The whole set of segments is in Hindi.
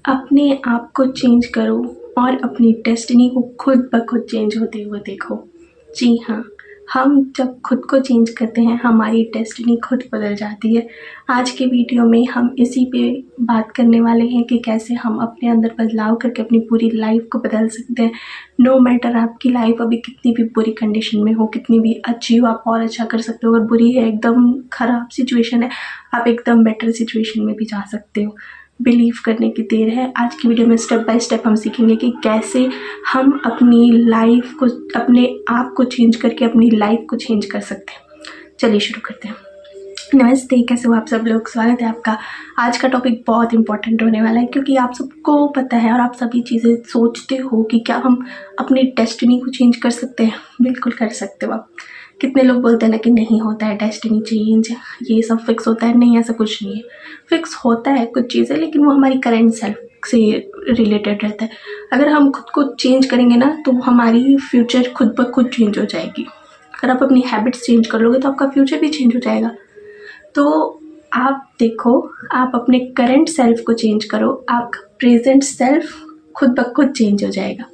अपने आप को चेंज करो और अपनी डेस्टिनी को खुद ब खुद चेंज होते हुए देखो। जी हाँ, हम जब खुद को चेंज करते हैं हमारी डेस्टिनी खुद बदल जाती है। आज के वीडियो में हम इसी पे बात करने वाले हैं कि कैसे हम अपने अंदर बदलाव करके अपनी पूरी लाइफ को बदल सकते हैं। नो मैटर आपकी लाइफ अभी कितनी भी बुरी कंडीशन में हो, कितनी भी अच्छी हो, आप और अच्छा कर सकते हो। अगर बुरी है, एकदम ख़राब सिचुएशन है, आप एकदम बेटर सिचुएशन में भी जा सकते हो। बिलीव करने की देर है। आज की वीडियो में स्टेप बाय स्टेप हम सीखेंगे कि कैसे हम अपनी लाइफ को, अपने आप को चेंज करके अपनी लाइफ को चेंज कर सकते हैं। चलिए शुरू करते हैं। नमस्ते, कैसे हो आप सब लोग। स्वागत है आपका। आज का टॉपिक बहुत इंपॉर्टेंट होने वाला है क्योंकि आप सबको पता है और आप सभी चीज़ें सोचते हो कि क्या हम अपनी डेस्टिनी को चेंज कर सकते हैं। बिल्कुल कर सकते हो आप। कितने लोग बोलते हैं ना कि नहीं होता है डेस्टिनी चेंज, ये सब फिक्स होता है। नहीं, ऐसा कुछ नहीं है। फिक्स होता है कुछ चीज़ें, लेकिन वो हमारी करेंट सेल्फ से रिलेटेड रहता है। अगर हम खुद को चेंज करेंगे ना तो हमारी फ्यूचर खुद ब खुद चेंज हो जाएगी। अगर आप अपनी हैबिट्स चेंज कर लोगे तो आपका फ्यूचर भी चेंज हो जाएगा। तो आप देखो, आप अपने करंट सेल्फ को चेंज करो, आपका प्रेजेंट सेल्फ खुद ब खुद चेंज हो जाएगा।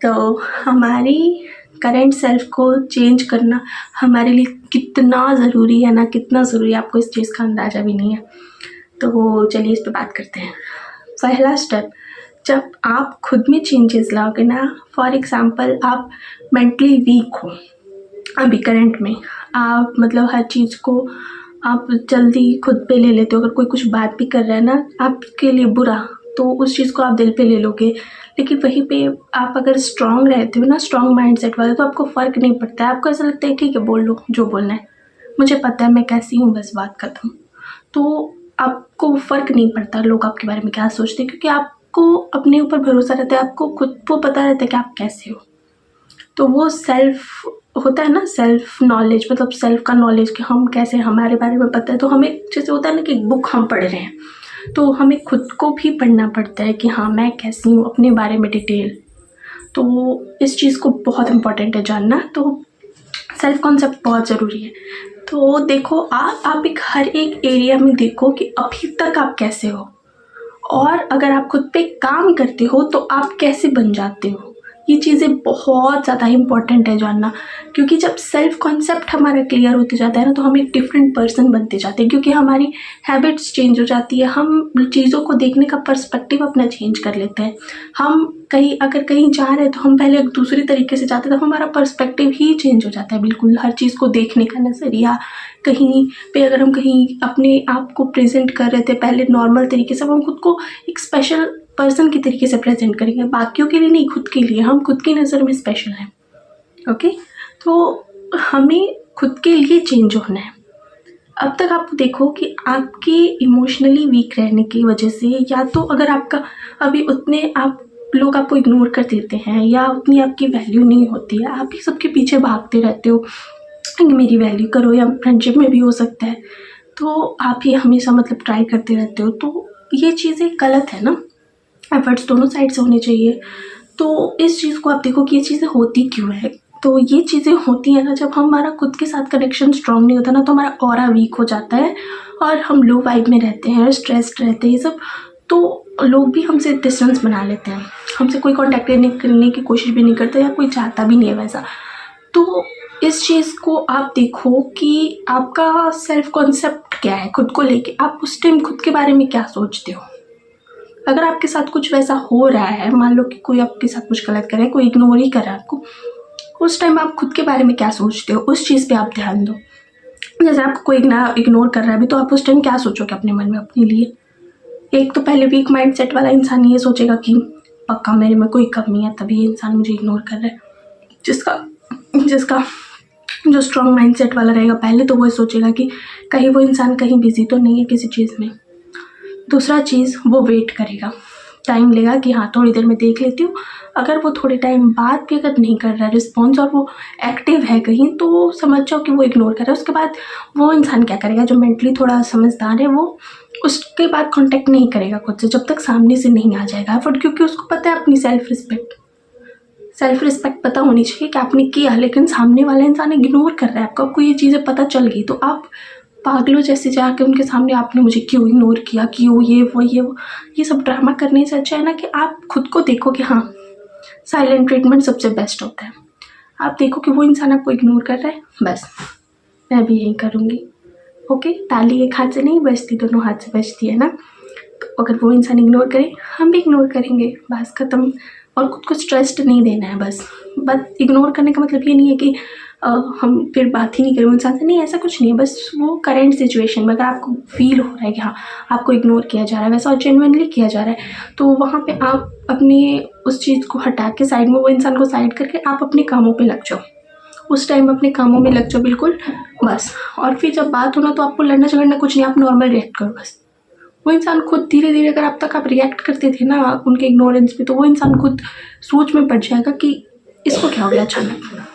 तो हमारी करंट सेल्फ को चेंज करना हमारे लिए कितना ज़रूरी है ना, कितना ज़रूरी है, आपको इस चीज़ का अंदाज़ा भी नहीं है। तो चलिए इस पर बात करते हैं। पहला स्टेप, जब आप खुद में चेंजेस लाओगे ना, फॉर एग्ज़ाम्पल आप मेंटली वीक हो अभी करंट में, आप मतलब हर चीज़ को आप जल्दी खुद पे ले लेते हो। अगर कोई कुछ बात भी कर रहा है ना आपके लिए बुरा, तो उस चीज़ को आप दिल पे ले लोगे। लेकिन वहीं पे आप अगर स्ट्रांग रहते हो ना, स्ट्रांग माइंडसेट वाले, तो आपको फ़र्क नहीं पड़ता है। आपको ऐसा लगता है ठीक है, बोल लो जो बोलना है, मुझे पता है मैं कैसी हूँ, बस बात खत्म। तो आपको फ़र्क नहीं पड़ता लोग आपके बारे में क्या सोचते हैं, क्योंकि आपको अपने ऊपर भरोसा रहता है, आपको खुद को पता रहता है कि आप कैसे हो। तो वो सेल्फ होता है ना, सेल्फ नॉलेज, मतलब सेल्फ का नॉलेज कि हम कैसे, हमारे बारे में पता है। तो हमें जैसे होता है ना कि एक बुक हम पढ़ रहे हैं, तो हमें खुद को भी पढ़ना पड़ता है कि हाँ मैं कैसी हूँ, अपने बारे में डिटेल। तो इस चीज़ को बहुत इम्पोर्टेंट है जानना। तो सेल्फ कॉन्सेप्ट बहुत ज़रूरी है। तो देखो, आप एक हर एक एरिया में देखो कि अभी तक आप कैसे हो, और अगर आप खुद पे काम करते हो तो आप कैसे बन जाते हो। ये चीज़ें बहुत ज़्यादा इम्पॉर्टेंट है जानना, क्योंकि जब सेल्फ कॉन्सेप्ट हमारा क्लियर होते जाता है ना, तो हम एक डिफरेंट पर्सन बनते जाते हैं, क्योंकि हमारी हैबिट्स चेंज हो जाती है। हम चीज़ों को देखने का पर्सपेक्टिव अपना चेंज कर लेते हैं। हम अगर कहीं जा रहे हैं तो हम पहले एक दूसरी तरीके से जाते हैं, तो हमारा पर्सपेक्टिव ही चेंज हो जाता है बिल्कुल। हर चीज़ को देखने का नज़रिया, कहीं पे अगर हम कहीं अपने आप को प्रेजेंट कर रहे थे पहले नॉर्मल तरीके से, हम खुद को एक स्पेशल पर्सन की तरीके से प्रेजेंट करेंगे। बाकियों के लिए नहीं, खुद के लिए। हम खुद की नज़र में स्पेशल हैं। ओके, तो हमें खुद के लिए चेंज होना है। अब तक आप देखो कि आपके इमोशनली वीक रहने की वजह से, या तो अगर आपका अभी उतने आप लोग आपको इग्नोर कर देते हैं, या उतनी आपकी वैल्यू नहीं होती है, आप ही सबके पीछे भागते रहते हो कि मेरी वैल्यू करो, या फ्रेंडशिप में भी हो सकता है, तो आप ही हमेशा मतलब ट्राई करते रहते हो। तो ये चीज़ें गलत है ना। एफर्ट्स दोनों साइड से होने चाहिए। तो इस चीज़ को आप देखो कि ये चीज़ें होती क्यों है। तो ये चीज़ें होती हैं ना, जब हमारा खुद के साथ कनेक्शन स्ट्रांग नहीं होता ना, तो हमारा ऑरा वीक हो जाता है और हम लो वाइब में रहते हैं, स्ट्रेस्ड रहते हैं, ये सब। तो लोग भी हमसे डिस्टेंस बना लेते हैं, हमसे कोई कॉन्टैक्ट करने की कोशिश भी नहीं करता, या कोई चाहता भी नहीं है वैसा। तो इस चीज़ को आप देखो कि आपका सेल्फ कॉन्सेप्ट क्या है खुद को लेके। आप उस टाइम खुद के बारे में क्या सोचते हो। अगर आपके साथ कुछ वैसा हो रहा है, मान लो कि कोई आपके साथ कुछ गलत कर रहा है, कोई इग्नोर ही कर रहा है आपको, उस टाइम आप खुद के बारे में क्या सोचते हो, उस चीज़ पे आप ध्यान दो। जैसे आपको कोई इग्नोर कर रहा है भी, तो आप उस टाइम क्या सोचोगे अपने मन में अपने लिए। एक तो पहले वीक माइंडसेट वाला इंसान ये सोचेगा कि पक्का मेरे में कोई कमी है, तभी ये इंसान मुझे इग्नोर कर रहा है। जिसका जो स्ट्रॉन्ग माइंडसेट वाला रहेगा, पहले तो वो सोचेगा कि कहीं वो इंसान कहीं बिजी तो नहीं है किसी चीज़ में। दूसरा चीज़, वो वेट करेगा, टाइम लेगा कि हाँ थोड़ी देर में देख लेती हूँ। अगर वो थोड़े टाइम बाद भी अगर नहीं कर रहा है रिस्पॉन्स, और वो एक्टिव है कहीं, तो समझ जाओ कि वो इग्नोर कर रहा है। उसके बाद वो इंसान क्या करेगा, जो मेंटली थोड़ा समझदार है, वो उसके बाद कांटेक्ट नहीं करेगा खुद से, जब तक सामने से नहीं आ जाएगा एफर्ट, क्योंकि उसको पता है अपनी सेल्फ रिस्पेक्ट पता होनी चाहिए कि आपने किया, लेकिन सामने वाला इंसान इग्नोर कर रहा है आपको ये चीज़ें पता चल गई, तो आप पागलों जैसे जाके उनके सामने आपने मुझे क्यों इग्नोर किया, क्यों वो ये सब ड्रामा करने से अच्छा है ना कि आप खुद को देखो कि हाँ, साइलेंट ट्रीटमेंट सबसे बेस्ट होता है। आप देखो कि वो इंसान आपको इग्नोर कर रहा है, बस मैं भी यही करूँगी। ओके, ताली एक हाथ से नहीं बजती, दोनों हाथ से बजती है ना। तो अगर वो इंसान इग्नोर करे, हम भी इग्नोर करेंगे, बस ख़त्म। और खुद को स्ट्रेस नहीं देना है बस इग्नोर करने का मतलब ये नहीं है कि हम फिर बात ही नहीं करें इंसान से, नहीं, ऐसा कुछ नहीं है। बस वो करंट सिचुएशन में अगर आपको फील हो रहा है कि हाँ, आपको इग्नोर किया जा रहा है वैसा और जेन्युइनली किया जा रहा है, तो वहाँ पे आप अपने उस चीज़ को हटा के साइड में, वो इंसान को साइड करके आप अपने कामों पे लग जाओ। उस टाइम अपने कामों में लग जाओ बिल्कुल, बस। और फिर जब बात हो ना, तो आपको लड़ना झगड़ना कुछ नहीं, आप नॉर्मल रिएक्ट करो बस। वो इंसान खुद धीरे धीरे, अगर अब तक आप रिएक्ट करते थे ना उनके इग्नोरेंस पे, तो वो इंसान खुद सोच में पड़ जाएगा कि इसको क्या हो गया अचानक,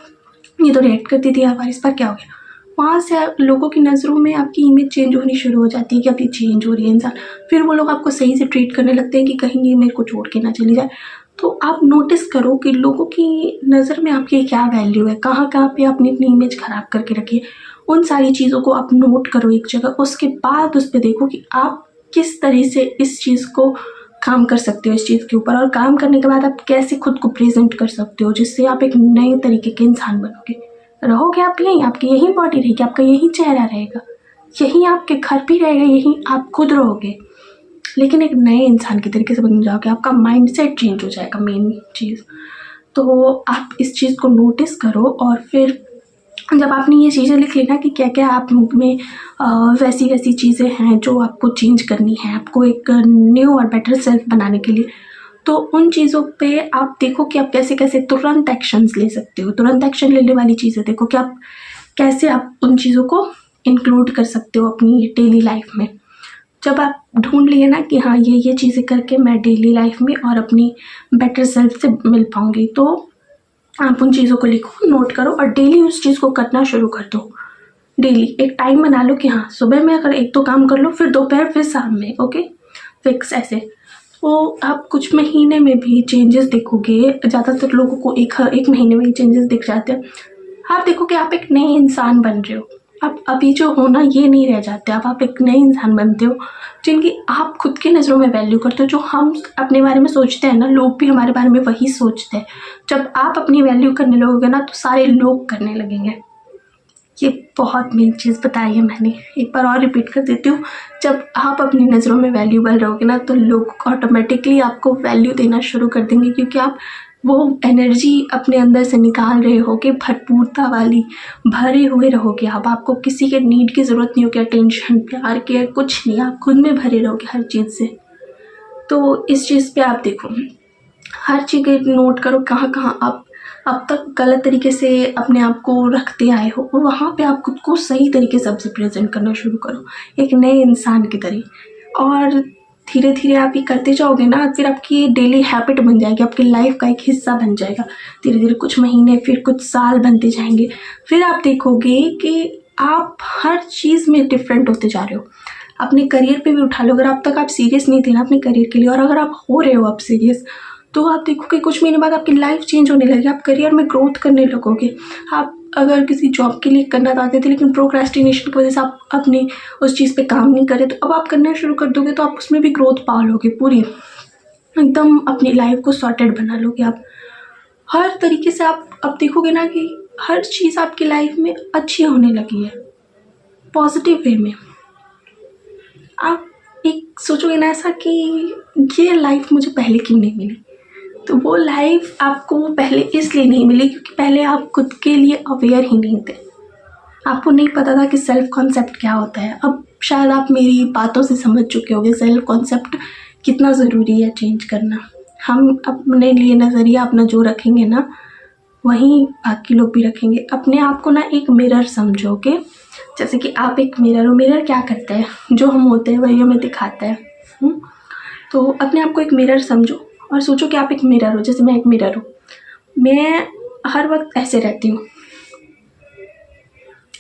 ये तो रिएक्ट करती थी हर बार, इस बार क्या हो गया। वहाँ से लोगों की नज़रों में आपकी इमेज चेंज होनी शुरू हो जाती है कि अब ये चेंज हो रही है इंसान। फिर वो लोग आपको सही से ट्रीट करने लगते हैं कि कहीं ये मेरे को छोड़ के ना चली जाए। तो आप नोटिस करो कि लोगों की नज़र में आपकी क्या वैल्यू है, कहाँ कहाँ पे आपने अपनी इमेज ख़राब करके रखी है। उन सारी चीज़ों को आप नोट करो एक जगह, उसके बाद उस पर देखो कि आप किस तरह से इस चीज़ को काम कर सकते हो, इस चीज़ के ऊपर। और काम करने के बाद आप कैसे खुद को प्रेजेंट कर सकते हो जिससे आप एक नए तरीके के इंसान बनोगे। रहोगे आप यहीं, आपकी यही बॉडी रहेगी, आपका यही चेहरा रहेगा, यही आपके घर भी रहेगा, यही आप खुद रहोगे, लेकिन एक नए इंसान के तरीके से बन जाओगे। आपका माइंडसेट चेंज हो जाएगा, मेन चीज़। तो आप इस चीज़ को नोटिस करो, और फिर जब आपने ये चीज़ें लिख ली ना कि क्या क्या आप में वैसी वैसी चीज़ें हैं जो आपको चेंज करनी है, आपको एक न्यू और बेटर सेल्फ बनाने के लिए, तो उन चीज़ों पे आप देखो कि आप कैसे कैसे तुरंत एक्शंस ले सकते हो। तुरंत एक्शन लेने वाली चीज़ें देखो कि आप कैसे आप उन चीज़ों को इंक्लूड कर सकते हो अपनी डेली लाइफ में। जब आप ढूंढ लिए ना कि हाँ, ये चीज़ें करके मैं डेली लाइफ में और अपनी बेटर सेल्फ से मिल पाऊँगी, तो आप उन चीज़ों को लिखो, नोट करो और डेली उस चीज़ को करना शुरू कर दो। डेली एक टाइम बना लो कि हाँ, सुबह में अगर एक दो काम कर लो, फिर दोपहर, फिर शाम में, ओके, फिक्स ऐसे। तो आप कुछ महीने में भी चेंजेस देखोगे। ज़्यादातर लोगों को एक महीने में ही चेंजेस दिख जाते हैं। आप देखो कि आप एक नए इंसान बन रहे हो। आप अभी जो हो ना, ये नहीं रह जाते, आप एक नए इंसान बनते हो जिनकी आप खुद की नज़रों में वैल्यू करते हो। जो हम अपने बारे में सोचते हैं ना, लोग भी हमारे बारे में वही सोचते हैं। जब आप अपनी वैल्यू करने लगोगे ना, तो सारे लोग करने लगेंगे। ये बहुत मेन चीज़ बताई है मैंने, एक बार और रिपीट कर देती हूँ। जब आप अपनी नज़रों में वैल्यूबल रहोगे ना, तो लोग ऑटोमेटिकली आपको वैल्यू देना शुरू कर देंगे, क्योंकि आप वो एनर्जी अपने अंदर से निकाल रहे होगे, भरपूरता वाली, भरे हुए रहोगे आप। आपको किसी के नीड की ज़रूरत नहीं होगी, अटेंशन, प्यार, केयर, कुछ नहीं। आप खुद में भरे रहोगे हर चीज़ से। तो इस चीज़ पे आप देखो, हर चीज़ नोट करो, कहाँ कहाँ आप अब तक गलत तरीके से अपने आप को रखते आए हो, और वहाँ पे आप खुद को सही तरीके से आपसे प्रेजेंट करना शुरू करो, एक नए इंसान की तरह। और धीरे धीरे आप ये करते जाओगे ना, फिर आपकी डेली हैबिट बन जाएगी, आपकी लाइफ का एक हिस्सा बन जाएगा। धीरे धीरे कुछ महीने, फिर कुछ साल बनते जाएंगे। फिर आप देखोगे कि आप हर चीज़ में डिफरेंट होते जा रहे हो। अपने करियर पे भी उठा लो, अगर अब तक आप सीरियस नहीं थे ना अपने करियर के लिए, और अगर आप हो रहे हो अब सीरियस, तो आप देखोगे कुछ महीने बाद आपकी लाइफ चेंज होने लगेगी, आप करियर में ग्रोथ करने लगोगे। आप अगर किसी जॉब के लिए करना चाहते थे, लेकिन प्रोक्रेस्टिनेशन की वजह से आप अपने उस चीज़ पे काम नहीं करे, तो अब आप करना शुरू कर दोगे, तो आप उसमें भी ग्रोथ पा लोगे, पूरी एकदम अपनी लाइफ को सॉर्टेड बना लोगे आप हर तरीके से। आप अब देखोगे ना कि हर चीज़ आपकी लाइफ में अच्छी होने लगी है, पॉजिटिव वे में। आप एक सोचोगे ना ऐसा कि ये लाइफ मुझे पहले क्यों नहीं मिली, तो वो लाइफ आपको पहले इसलिए नहीं मिली क्योंकि पहले आप खुद के लिए अवेयर ही नहीं थे। आपको नहीं पता था कि सेल्फ कॉन्सेप्ट क्या होता है। अब शायद आप मेरी बातों से समझ चुके होंगे सेल्फ कॉन्सेप्ट कितना ज़रूरी है चेंज करना। हम अपने लिए नज़रिया अपना जो रखेंगे ना, वहीं बाकी लोग भी रखेंगे। अपने आप को ना एक मिरर समझोगे, जैसे कि आप एक मिरर हो। मिरर क्या करता है, जो हम होते हैं वही हमें दिखाता है। तो अपने आप को एक मिरर समझो और सोचो कि आप एक मिरर हो, जैसे मैं एक मिरर हूँ। मैं हर वक्त ऐसे रहती हूँ।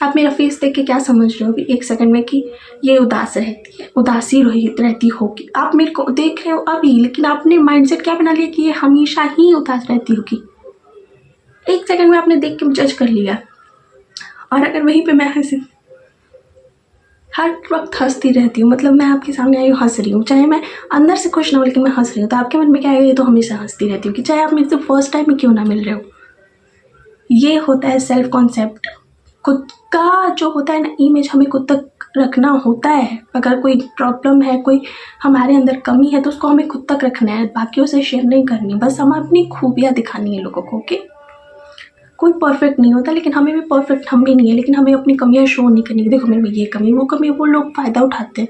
आप मेरा फेस देख के क्या समझ रहे हो अभी एक सेकंड में कि ये उदास रहती है, उदासी रहती होगी। आप मेरे को देख रहे हो अभी, लेकिन आपने माइंडसेट क्या बना लिया कि ये हमेशा ही उदास रहती होगी। एक सेकंड में आपने देख के जज कर लिया। और अगर वहीं पे मैं हंसी, हर वक्त हंसती रहती हूँ, मतलब मैं आपके सामने आई हूँ हंस रही हूँ, चाहे मैं अंदर से खुश ना हो लेकिन मैं हंस रही हूँ, तो आपके मन में क्या आएगा, ये तो हमेशा हंसती रहती हूँ, कि चाहे आप मेरे से फर्स्ट टाइम ही क्यों ना मिल रहे हो। ये होता है सेल्फ कॉन्सेप्ट। खुद का जो होता है ना इमेज, हमें खुद तक रखना होता है। अगर कोई प्रॉब्लम है, कोई हमारे अंदर कमी है, तो उसको हमें खुद तक रखना है, बाकियों से शेयर नहीं करनी। बस हमें अपनी खूबियाँ दिखानी है लोगों को। ओके, कोई परफेक्ट नहीं होता, लेकिन हमें भी परफेक्ट हम भी नहीं है, लेकिन हमें अपनी कमियां शो नहीं करनी। देखो मेरे में ये कमी, वो कमी, वो लोग फ़ायदा उठाते हैं,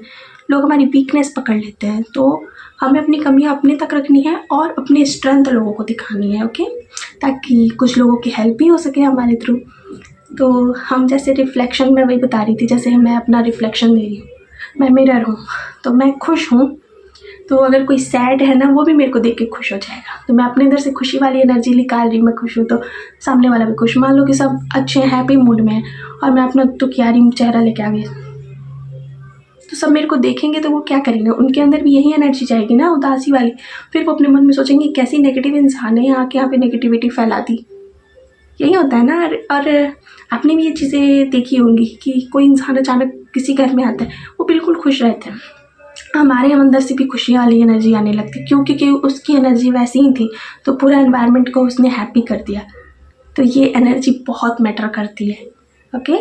लोग हमारी वीकनेस पकड़ लेते हैं। तो हमें अपनी कमियां अपने तक रखनी है और अपनी स्ट्रेंथ लोगों को दिखानी है। ओके, ताकि कुछ लोगों की हेल्प भी हो सके हमारे थ्रू। तो हम जैसे रिफ्लेक्शन में वही बता रही थी, जैसे मैं अपना रिफ्लेक्शन दे रही हूँ, मैं मिरर हूँ, तो मैं खुश हूँ, तो अगर कोई सैड है ना, वो भी मेरे को देख के खुश हो जाएगा। तो मैं अपने अंदर से खुशी वाली एनर्जी निकाल रही हूँ, मैं खुश हूँ तो सामने वाला भी खुश। मान लो कि सब अच्छे हैं, हैप्पी मूड में हैं, और मैं अपना दुखियारी चेहरा लेके आ गई, तो सब मेरे को देखेंगे तो वो क्या करेंगे, उनके अंदर भी यही एनर्जी जाएगी ना, उदासी वाली। फिर वो अपने मन में सोचेंगे कैसी नेगेटिव इंसान है, यहाँ पे नेगेटिविटी फैला दी। यही होता है ना। और आपने भी ये चीज़ें देखी होंगी कि कोई इंसान अचानक किसी घर में आता है, वो बिल्कुल खुश रहते हैं, हमारे अंदर से भी खुशी वाली एनर्जी आने लगती, क्योंकि उसकी एनर्जी वैसी ही थी, तो पूरा एनवायरनमेंट को उसने हैप्पी कर दिया। तो ये एनर्जी बहुत मैटर करती है। ओके,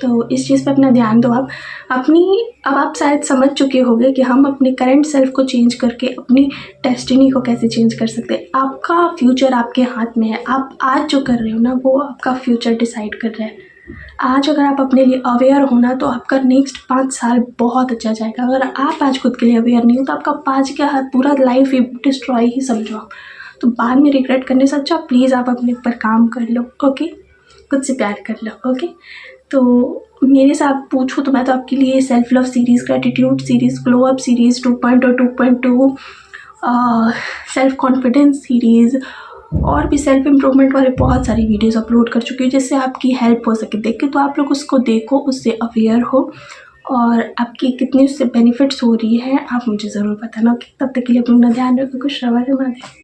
तो इस चीज़ पे अपना ध्यान दो आप अब आप शायद समझ चुके होंगे कि हम अपने करंट सेल्फ को चेंज करके अपनी डेस्टिनी को कैसे चेंज कर सकते हैं। आपका फ्यूचर आपके हाथ में है। आप आज जो कर रहे हो ना, वो आपका फ्यूचर डिसाइड कर रहा है। आज अगर आप अपने लिए अवेयर हो ना, तो आपका नेक्स्ट 5 साल बहुत अच्छा जाएगा। अगर आप आज खुद के लिए अवेयर नहीं हो, तो आपका 5 का पूरा लाइफ ही डिस्ट्रॉय ही समझो आप। तो बाद में रिग्रेट करने से अच्छा प्लीज़ आप अपने ऊपर काम कर लो। ओके, खुद से प्यार कर लो। ओके, तो मेरे से आप पूछो तो मैं तो आपके लिए self love series, gratitude series, glow up series 2.0 2.2, self confidence series और भी सेल्फ इम्प्रूवमेंट वाले बहुत सारी वीडियोस अपलोड कर चुकी हूँ, जिससे आपकी हेल्प हो सके। देख के तो आप लोग उसको देखो, उससे अवेयर हो, और आपकी कितनी उससे बेनिफिट्स हो रही है आप मुझे ज़रूर बताना। ओके, तब तक के लिए अपना ध्यान रखो। खुश रहो।